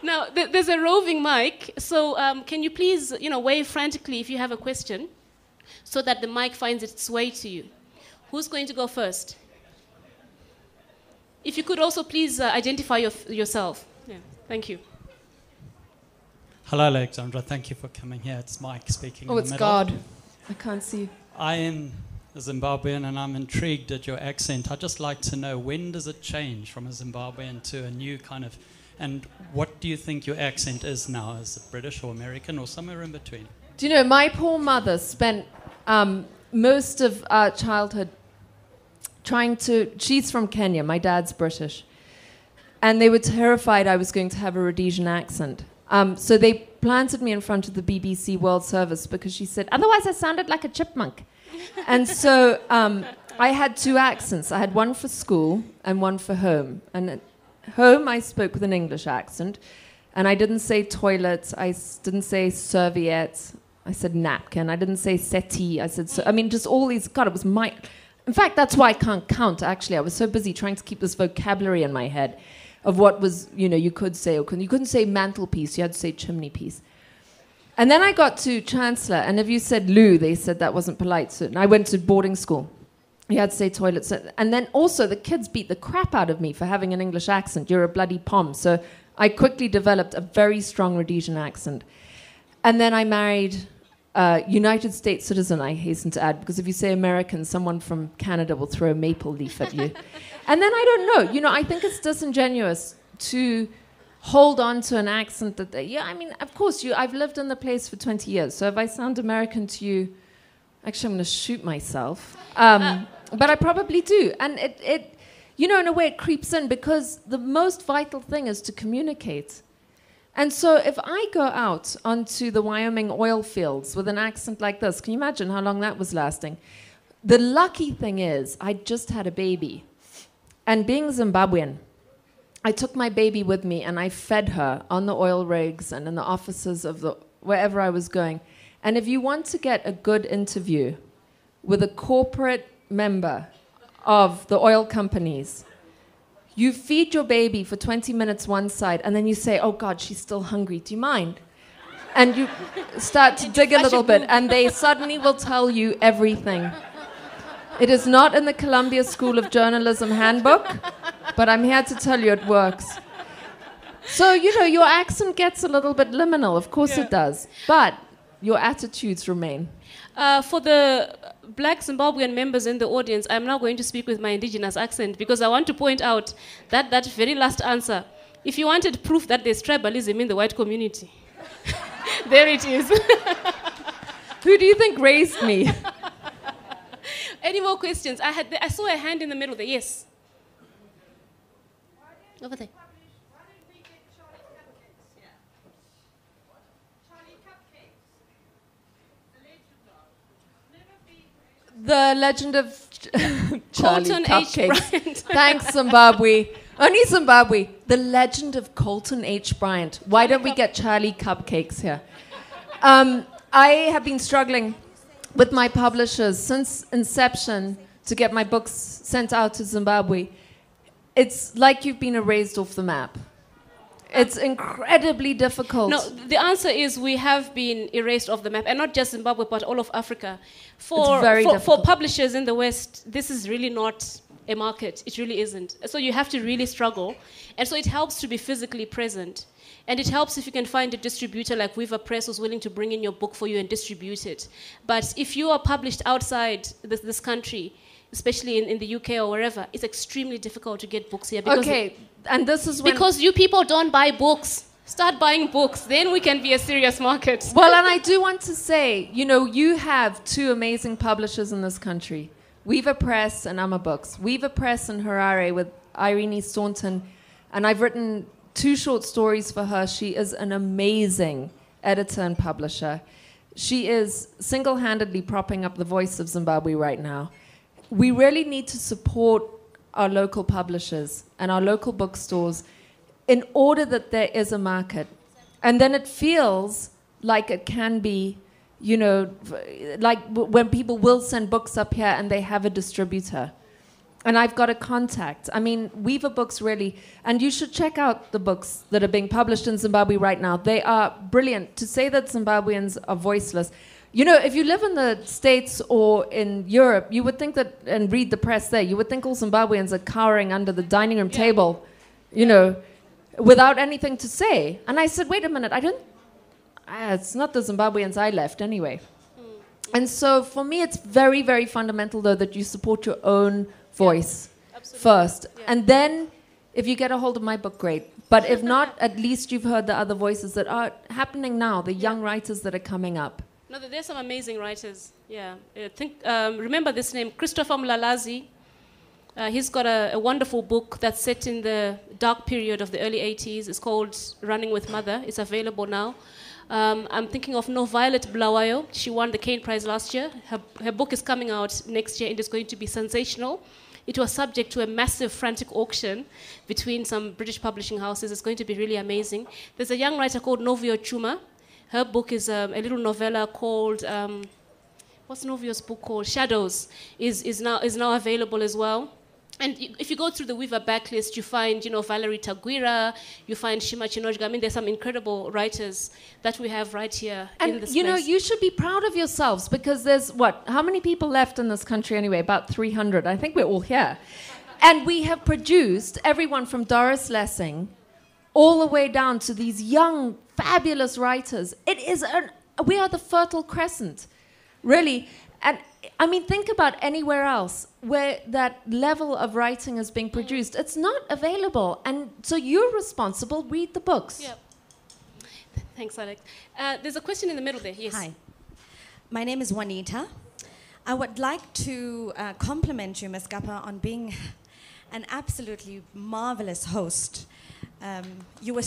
Now, there's a roving mic, so can you please, wave frantically if you have a question, so that the mic finds its way to you. Who's going to go first? If you could also please identify yourself. Yeah, thank you. Hello, Alexandra. Thank you for coming here. It's Mike speaking. Oh, it's God. I can't see. I am a Zimbabwean, and I'm intrigued at your accent. I'd just like to know, when does it change from a Zimbabwean to a new kind of... And what do you think your accent is now? Is it British or American or somewhere in between? Do you know, my poor mother spent most of our childhood trying to... She's from Kenya. My dad's British. And they were terrified I was going to have a Rhodesian accent. So they planted me in front of the BBC World Service because she said, otherwise I sounded like a chipmunk. And so I had two accents. I had one for school and one for home. And at home I spoke with an English accent. And I didn't say toilet. I didn't say serviette. I said napkin. I didn't say settee. I said... just all these... God, it was my... In fact, that's why I can't count, actually. I was so busy trying to keep this vocabulary in my head of what was, you could say or couldn't. You couldn't say mantelpiece, you had to say chimney piece. And then I got to Chancellor, and if you said loo, they said that wasn't polite. So I went to boarding school. You had to say toilet. And then also the kids beat the crap out of me for having an English accent. You're a bloody pom. So I quickly developed a very strong Rhodesian accent. And then I married a United States citizen, I hasten to add, because if you say American, someone from Canada will throw a maple leaf at you. And then I don't know, I think it's disingenuous to hold on to an accent that, of course, I've lived in the place for 20 years, so if I sound American to you, actually I'm going to shoot myself. But I probably do. And it in a way it creeps in because the most vital thing is to communicate. And so if I go out onto the Wyoming oil fields with an accent like this, can you imagine how long that was lasting? The lucky thing is I just had a baby. And being Zimbabwean, I took my baby with me and I fed her on the oil rigs and in the offices of wherever I was going. And if you want to get a good interview with a corporate member of the oil companies, you feed your baby for 20 minutes one side and then you say, oh God, she's still hungry, do you mind? And you start to dig a little bit and they suddenly will tell you everything. It is not in the Columbia School of Journalism handbook, but I'm here to tell you it works. So, your accent gets a little bit liminal, of course it does, but your attitudes remain. For the black Zimbabwean members in the audience, I'm now going to speak with my indigenous accent because I want to point out that very last answer, if you wanted proof that there's tribalism in the white community, there it is. Who do you think raised me? Any more questions? I saw a hand in the middle there. Yes. Over there. The Legend of Charlie Colton H. Cupcakes. Bryant. Thanks, Zimbabwe. Only Zimbabwe. The Legend of Colton H. Bryant. Why don't we get Charlie Cupcakes here? I have been struggling with my publishers since inception to get my books sent out to Zimbabwe. It's like you've been erased off the map. It's incredibly difficult. No, the answer is we have been erased off the map, and not just Zimbabwe, but all of Africa. For publishers in the West, this is really not a market. It really isn't. So you have to really struggle. And so it helps to be physically present. And it helps if you can find a distributor like Weaver Press who's willing to bring in your book for you and distribute it. But if you are published outside this country, especially in the UK or wherever, it's extremely difficult to get books here. Because and this is when... Because you people don't buy books. Start buying books, then we can be a serious market. Well, and I do want to say, you have two amazing publishers in this country, Weaver Press and Amma Books. Weaver Press in Harare with Irene Staunton, and I've written 2 short stories for her. She is an amazing editor and publisher. She is single-handedly propping up the voice of Zimbabwe right now. We really need to support our local publishers and our local bookstores in order that there is a market. And then it feels like it can be, like when people will send books up here and they have a distributor. And I've got a contact. I mean, Weaver Books really, and you should check out the books that are being published in Zimbabwe right now. They are brilliant. To say that Zimbabweans are voiceless, you know, if you live in the States or in Europe, you would think that, and read the press there, you would think all Zimbabweans are cowering under the dining room table, you know, without anything to say. And I said, wait a minute, it's not the Zimbabweans I left anyway. And so for me, it's very, very fundamental, though, that you support your own voice first. Yeah. And then, if you get a hold of my book, great. But if not, at least you've heard the other voices that are happening now, the young writers that are coming up. No, there's some amazing writers. Yeah. Remember this name, Christopher Mlalazi. He's got a wonderful book that's set in the dark period of the early 80s. It's called Running with Mother. It's available now. I'm thinking of Violet Bulawayo. She won the Kane Prize last year. Her book is coming out next year and it's going to be sensational. It was subject to a massive frantic auction between some British publishing houses. It's going to be really amazing. There's a young writer called Novio Chuma. Her book is a little novella called, what's Novio's book called? Shadows, is now available as well. And if you go through the Weaver backlist, you find, Valerie Taguira, you find Shima Chinojga. I mean, there's some incredible writers that we have right here in this place. You should be proud of yourselves because there's, how many people left in this country anyway? About 300. I think we're all here. And we have produced everyone from Doris Lessing all the way down to these young, fabulous writers. We are the Fertile Crescent, really. And I mean, think about anywhere else where that level of writing is being produced. It's not available. And so you're responsible. Read the books. Yeah. Thanks, Alex. There's a question in the middle there. Yes. Hi. My name is Juanita. I would like to compliment you, Ms. Gappah, on being an absolutely marvelous host. You're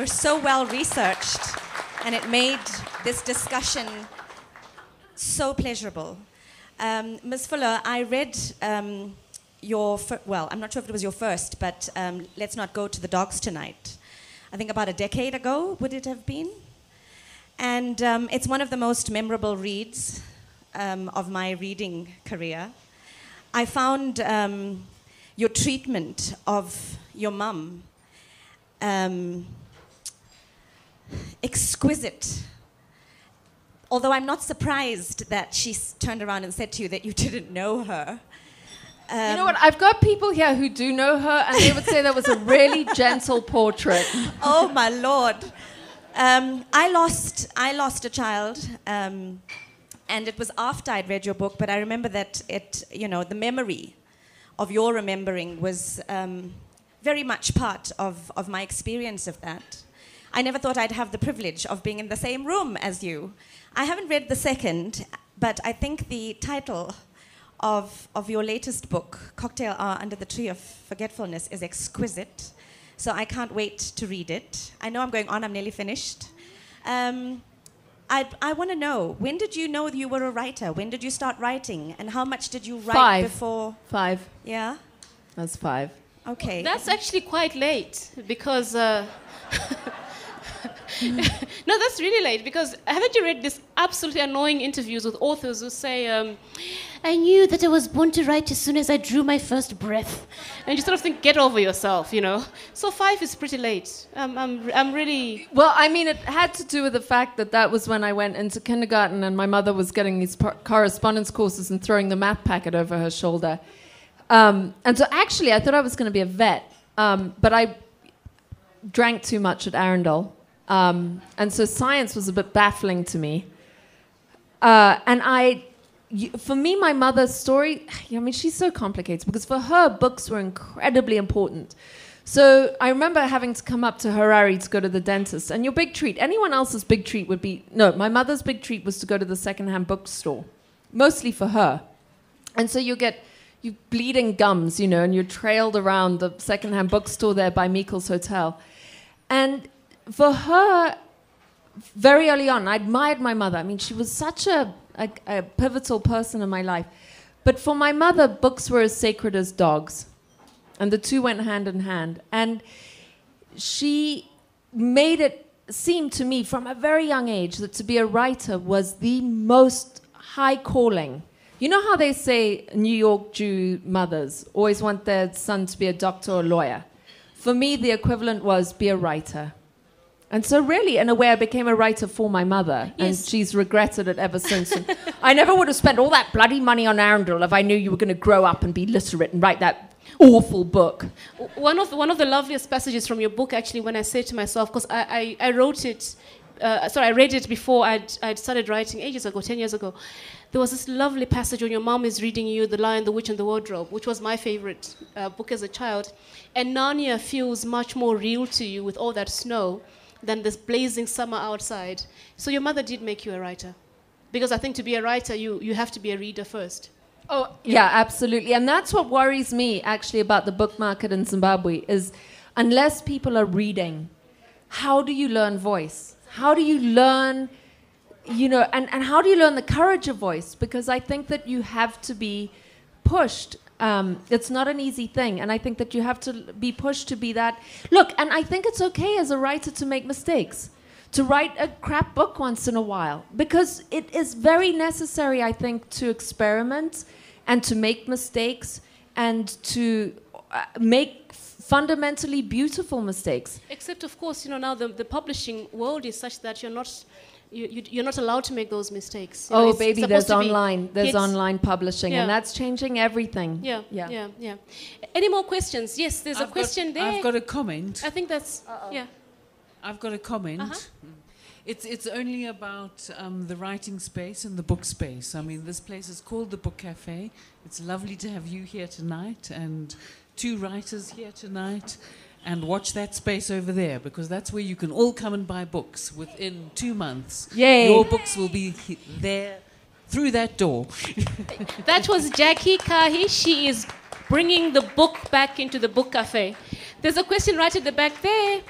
so well researched, and it made this discussion so pleasurable. Ms. Fuller, I read I'm not sure if it was your first, but Let's Not Go to the Dogs Tonight. I think about a decade ago, would it have been? And it's one of the most memorable reads of my reading career. I found your treatment of your mum exquisite. Although I'm not surprised that she turned around and said to you that you didn't know her. You know what? I've got people here who do know her, and they would say that was a really gentle portrait. Oh, my Lord. I lost a child, and it was after I'd read your book, but I remember that the memory of your remembering was very much part of my experience of that. I never thought I'd have the privilege of being in the same room as you. I haven't read the second, but I think the title of your latest book, Cocktail Hour Under the Tree of Forgetfulness, is exquisite. So I can't wait to read it. I know I'm going on, I'm nearly finished. I want to know, when did you know you were a writer? When did you start writing? And how much did you write before? 5. Yeah? That's 5. Okay. That's actually quite late because... No, that's really late because haven't you read these absolutely annoying interviews with authors who say, I knew that I was born to write as soon as I drew my first breath. And you sort of think, get over yourself, So 5 is pretty late. I'm really... Well, I mean, it had to do with the fact that was when I went into kindergarten and my mother was getting these correspondence courses and throwing the math packet over her shoulder. And so actually, I thought I was going to be a vet, but I drank too much at Arundel. And so science was a bit baffling to me. For me, my mother's story, she's so complicated because for her, books were incredibly important. So I remember having to come up to Harare to go to the dentist. And your big treat, anyone else's big treat would be, my mother's big treat was to go to the secondhand bookstore, mostly for her. And so you bleeding gums, and you're trailed around the secondhand bookstore there by Meikle's Hotel. And for her, very early on, I admired my mother. She was such a pivotal person in my life. But for my mother, books were as sacred as dogs. And the two went hand in hand. And she made it seem to me from a very young age that to be a writer was the most high calling. You know how they say New York Jew mothers always want their son to be a doctor or a lawyer? For me, the equivalent was be a writer. And so really, in a way, I became a writer for my mother. Yes. And she's regretted it ever since. And I never would have spent all that bloody money on Arundel if I knew you were going to grow up and be literate and write that awful book. One of the loveliest passages from your book, actually, when I said to myself, because I wrote it, I read it before I'd started writing ages ago, 10 years ago. There was this lovely passage when your mom is reading you The Lion, the Witch, and the Wardrobe, which was my favorite book as a child. And Narnia feels much more real to you with all that snow than this blazing summer outside. So your mother did make you a writer. Because I think to be a writer, you have to be a reader first. Oh, yeah, absolutely. And that's what worries me, actually, about the book market in Zimbabwe, is unless people are reading, how do you learn voice? How do you learn, and how do you learn the courage of voice? Because I think that you have to be pushed. It's not an easy thing. And I think that you have to be pushed to be that. Look, and I think it's okay as a writer to make mistakes, to write a crap book once in a while. Because it is very necessary, I think, to experiment and to make mistakes and to make fundamentally beautiful mistakes. Except, of course, now the publishing world is such that you're not allowed to make those mistakes. Baby, there's online publishing, and that's changing everything. Yeah. Any more questions? Yes, there's a question there. I've got a comment. I think that's, I've got a comment. Uh-huh. It's only about the writing space and the book space. I mean, this place is called the Book Cafe. It's lovely to have you here tonight and 2 writers here tonight. And watch that space over there, because that's where you can all come and buy books within 2 months. Yay. Your books will be there through that door. That was Jackie Kahi. She is bringing the book back into the Book Cafe. There's a question right at the back there.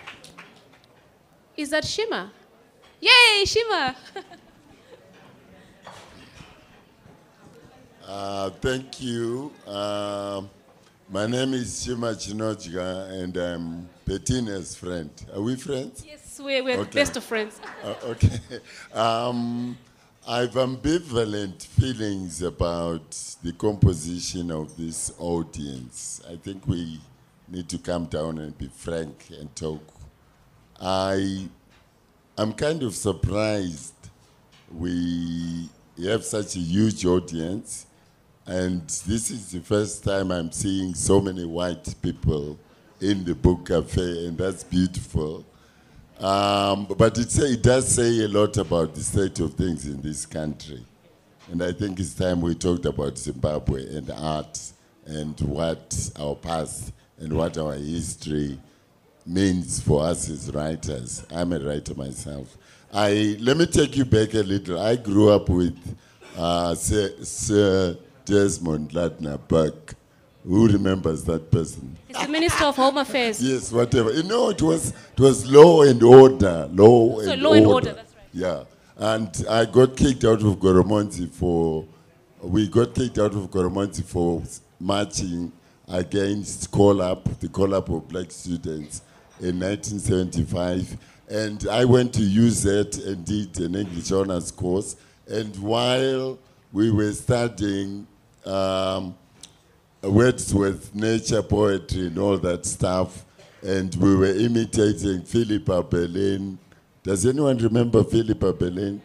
Is that Shima? Yay, Shima! Thank you. My name is Shima Chinojga, and I'm Petina's friend. Are we friends? Yes, we're best of friends. Okay. I've ambivalent feelings about the composition of this audience. I think we need to come down and be frank and talk. I'm kind of surprised we have such a huge audience. And this is the first time I'm seeing so many white people in the Book Cafe, and that's beautiful. But it does say a lot about the state of things in this country. And I think it's time we talked about Zimbabwe and art and what our past and what our history means for us as writers. I'm a writer myself. Let me take you back a little. I grew up with Sir Desmond Ladner Buck. Who remembers that person? It's the Minister of Home Affairs. Yes, whatever. It was law and order. Law and order, that's right. Yeah. And I got kicked out of Goromonzi for marching against the call-up of black students in 1975. And I went to UZ and did an English honors course. And while we were studying Wordsworth, nature, poetry, and all that stuff, and we were imitating Philippa Berlin. Does anyone remember Philippa Berlin?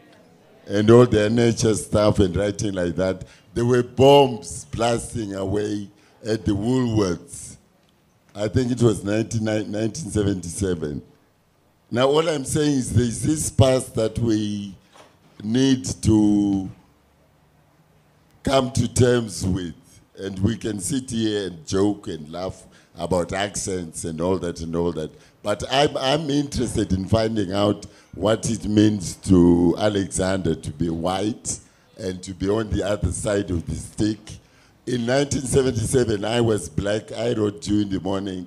And all their nature stuff and writing like that. There were bombs blasting away at the Woolworths. I think it was 1977. Now all I'm saying is there's this past that we need to come to terms with. And we can sit here and joke and laugh about accents and all that. But I'm interested in finding out what it means to Alexander to be white and to be on the other side of the stick. In 1977, I was black. I wrote You in the Morning.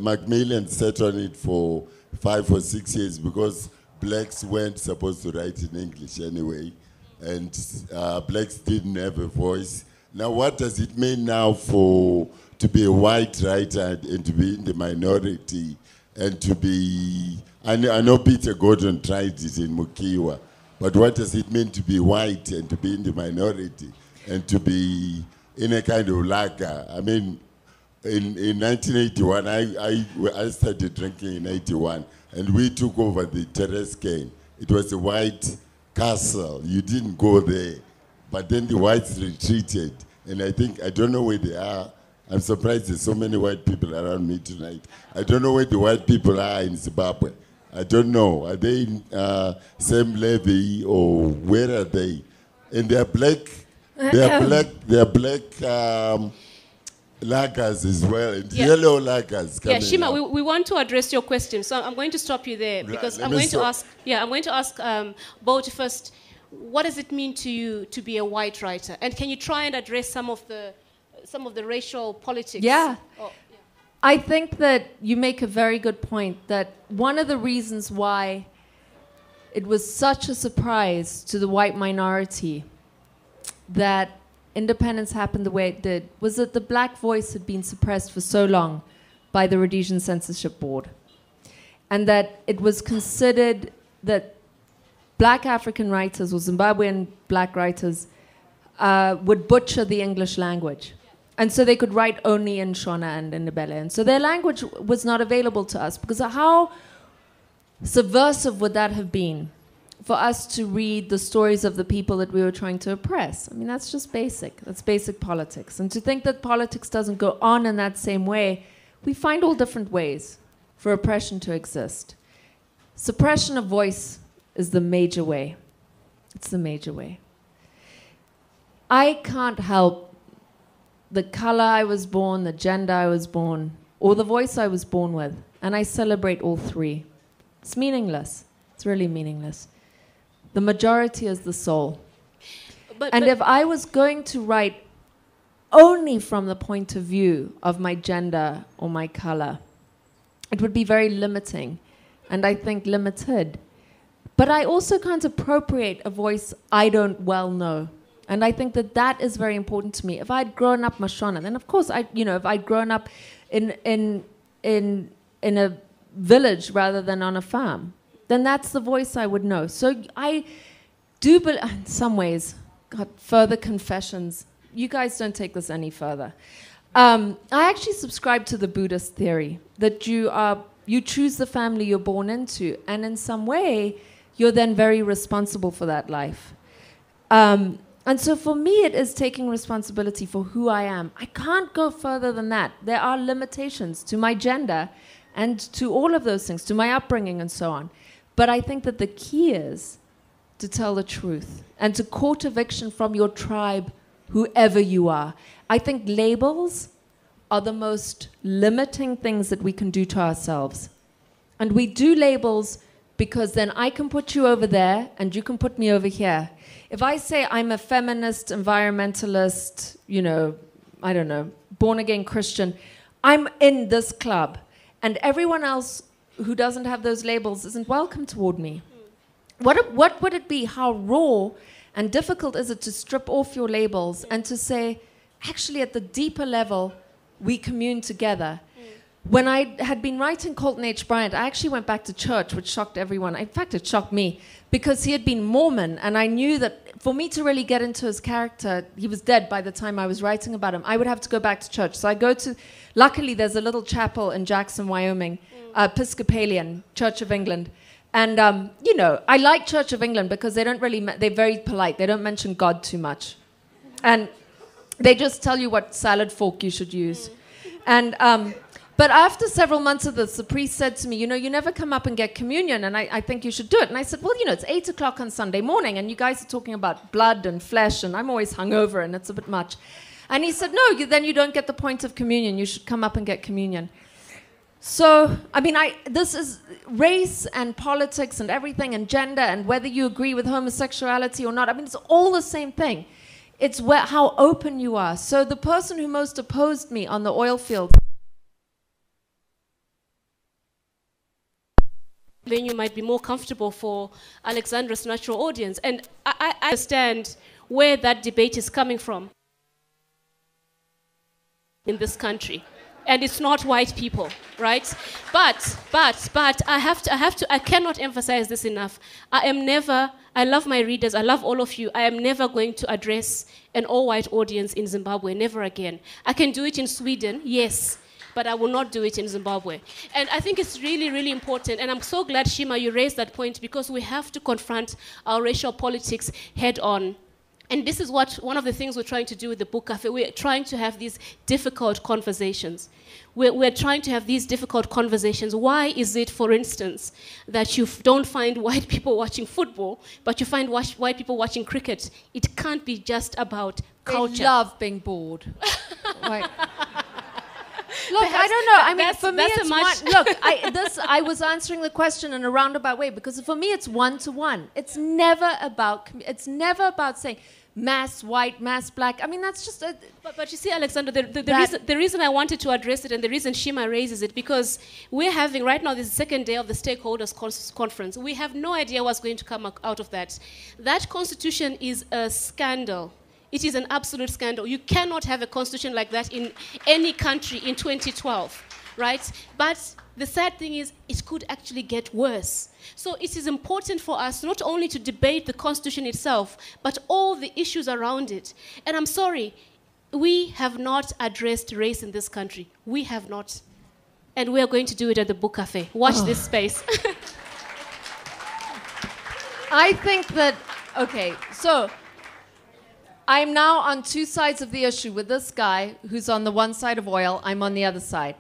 Macmillan sat on it for 5 or 6 years because blacks weren't supposed to write in English anyway. And blacks didn't have a voice. Now, what does it mean now to be a white writer and to be in the minority and to be... I know Peter Gordon tried it in Mukiwa, But what does it mean to be white and to be in the minority and to be in a kind of lager? I mean, in 1981, I started drinking in 81, and we took over the terrace cane. It was a white castle. You didn't go there. But then the whites retreated. And I don't know where they are. I'm surprised there's so many white people around me tonight. I don't know where the white people are in Zimbabwe. I don't know. Are they in Sam Levy or where are they? And they're black. They're black lagers as well, and yellow lagers. Yeah, Shima, we want to address your question, so I'm going to stop you there because I'm going to ask Bo to first. What does it mean to you to be a white writer? And can you try and address some of the racial politics? Yeah. I think that you make a very good point that one of the reasons why it was such a surprise to the white minority that independence happened the way it did was that the black voice had been suppressed for so long by the Rhodesian Censorship Board, and that it was considered that black African writers or Zimbabwean black writers would butcher the English language. And so they could write only in Shona and in Ndebele. And so their language was not available to us, because how subversive would that have been for us to read the stories of the people that we were trying to oppress? I mean, that's just basic. That's basic politics. And to think that politics doesn't go on in that same way, we find all different ways for oppression to exist. Suppression of voice is the major way. It's the major way. I can't help the color I was born, the gender I was born, or the voice I was born with. And I celebrate all three. It's meaningless. It's really meaningless. The majority is the soul. But if I was going to write only from the point of view of my gender or my color, it would be very limiting, and I think limited. But I also can't appropriate a voice I don't well know. And I think that that is very important to me. If I'd grown up Mashona, then of course if I'd grown up in a village rather than on a farm, then that's the voice I would know. So I do believe, in some ways, God, further confessions. You guys don't take this any further. I actually subscribe to the Buddhist theory that you choose the family you're born into, and in some way, you're then very responsible for that life. And so for me, it is taking responsibility for who I am. I can't go further than that. There are limitations to my gender and to all of those things, to my upbringing and so on. But I think that the key is to tell the truth and to court eviction from your tribe, whoever you are. I think labels are the most limiting things that we can do to ourselves. And we do labels because then I can put you over there and you can put me over here. If I say I'm a feminist, environmentalist, I don't know, born-again Christian, I'm in this club. And everyone else who doesn't have those labels isn't welcome toward me. What would it be? How raw and difficult is it to strip off your labels and to say, actually, at the deeper level, we commune together? When I had been writing Colton H. Bryant, I actually went back to church, which shocked everyone. In fact, it shocked me, because he had been Mormon, and I knew that for me to really get into his character, he was dead by the time I was writing about him, I would have to go back to church. So I go to, luckily there's a little chapel in Jackson, Wyoming, Episcopalian, Church of England. And, I like Church of England because they don't really, they're very polite. They don't mention God too much. And they just tell you what salad fork you should use. And, but after several months of this, the priest said to me, you never come up and get communion, and I think you should do it. And I said, well, it's 8 o'clock on Sunday morning, and you guys are talking about blood and flesh, and I'm always hungover, and it's a bit much. And he said, no, then you don't get the point of communion. You should come up and get communion. So, this is race and politics and everything, and gender, and whether you agree with homosexuality or not. It's all the same thing. It's how open you are. So the person who most opposed me on the oil field, then you might be more comfortable for Alexandra's natural audience. And I understand where that debate is coming from in this country. and it's not white people, right? But I cannot emphasize this enough. I love my readers, I love all of you. I am never going to address an all-white audience in Zimbabwe, never again. I can do it in Sweden, yes, but I will not do it in Zimbabwe. And I think it's really, really important, and I'm so glad, Shima, you raised that point, because we have to confront our racial politics head on. And this is one of the things we're trying to do with the Book Cafe. We're trying to have these difficult conversations. We're trying to have these difficult conversations. Why is it, for instance, that you don't find white people watching football, but you find white people watching cricket? It can't be just about culture. They love being bored. Right. Look, perhaps I don't know. I mean, for me, it's I was answering the question in a roundabout way, because for me, it's one-to-one. It's never about saying mass white, mass black. I mean, that's just a... But you see, Alexandra, the reason I wanted to address it, and the reason Shima raises it, because we're having, right now, this is the second day of the stakeholders conference. We have no idea what's going to come out of that. That constitution is a scandal. It is an absolute scandal. You cannot have a constitution like that in any country in 2012, right? But the sad thing is, it could actually get worse. So it is important for us not only to debate the constitution itself, but all the issues around it. And I'm sorry, we have not addressed race in this country. We have not. And we are going to do it at the Book Cafe. Watch this space. I think that, okay, so I'm now on two sides of the issue with this guy who's on the one side of oil, I'm on the other side.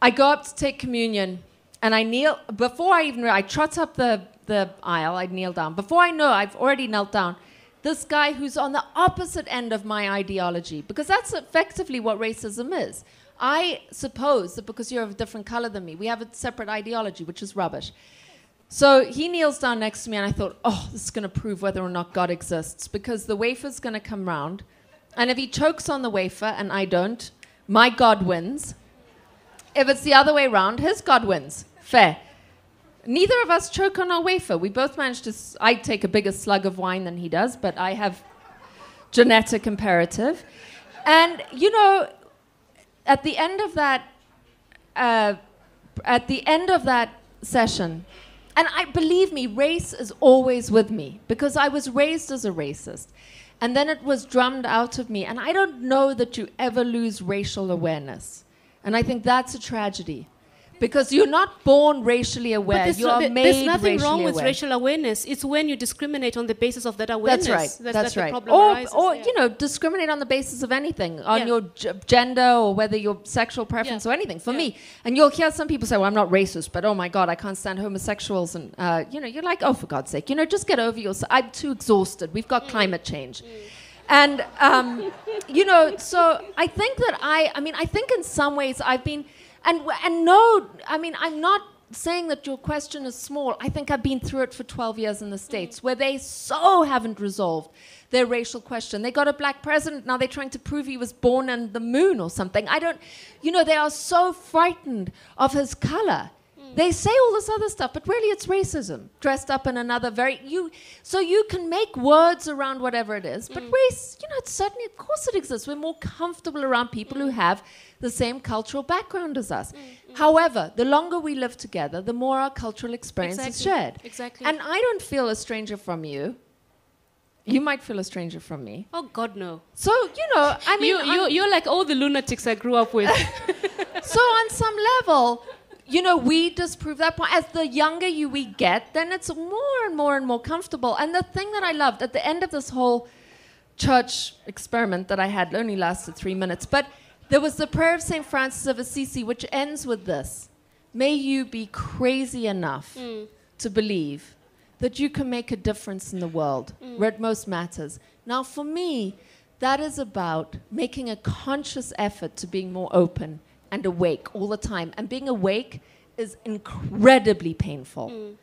I go up to take communion, and I kneel, before I trot up the aisle, I kneel down. Before I know, I've already knelt down. This guy who's on the opposite end of my ideology, because that's effectively what racism is. I suppose that because you're of a different color than me, we have a separate ideology, which is rubbish. So he kneels down next to me, and I thought, oh, this is going to prove whether or not God exists, because the wafer's going to come round, and if he chokes on the wafer and I don't, my God wins. If it's the other way around, his God wins. Fair. Neither of us choke on our wafer. We both managed to... I take a bigger slug of wine than he does, but I have genetic imperative. And, you know, at the end of that session... And believe me, race is always with me, because I was raised as a racist. And then it was drummed out of me. And I don't know that you ever lose racial awareness. And I think that's a tragedy. Because you're not born racially aware, you are made racially aware. There's nothing wrong with racial awareness. It's when you discriminate on the basis of that awareness. That's right. That's right. The problem arises, or you know, discriminate on the basis of anything, on your gender or whether your sexual preference or anything. For me, and you'll hear some people say, "Well, I'm not racist, but oh my God, I can't stand homosexuals." And you know, you're like, "Oh, for God's sake, you know, just get over yourself. I'm too exhausted. We've got climate change." And you know, so I think that I think in some ways I've been. And no, I mean, I'm not saying that your question is small. I think I've been through it for 12 years in the States, where they so haven't resolved their racial question. They got a black president, now they're trying to prove he was born on the moon or something. You know, they are so frightened of his color. They say all this other stuff, but really it's racism, dressed up in another so you can make words around whatever it is, but race, you know, it's certainly, of course it exists. We're more comfortable around people who have the same cultural background as us. However, the longer we live together, the more our cultural experience is shared. Exactly. And I don't feel a stranger from you. You might feel a stranger from me. Oh, God, no. So, you know, I mean... You're like all the lunatics I grew up with. So on some level... You know, we disprove that point. As the younger we get, then it's more and more and more comfortable. And the thing that I loved at the end of this whole church experiment that I had only lasted 3 minutes, but there was the prayer of St. Francis of Assisi, which ends with this: may you be crazy enough to believe that you can make a difference in the world where it most matters. Now, for me, that is about making a conscious effort to being more open and awake all the time. And being awake is incredibly painful.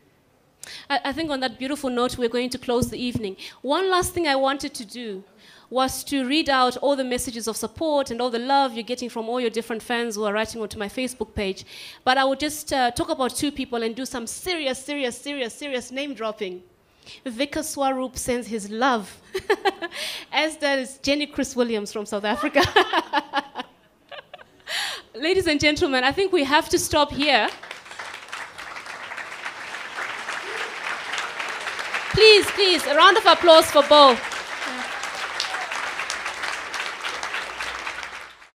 I think on that beautiful note, we're going to close the evening. One last thing I wanted to do was to read out all the messages of support and all the love you're getting from all your different fans who are writing onto my Facebook page. But I would just talk about two people and do some serious name dropping. Vika Swaroop sends his love, as does Jenny Chris Williams from South Africa. Ladies and gentlemen, I think we have to stop here. Please, a round of applause for Bo.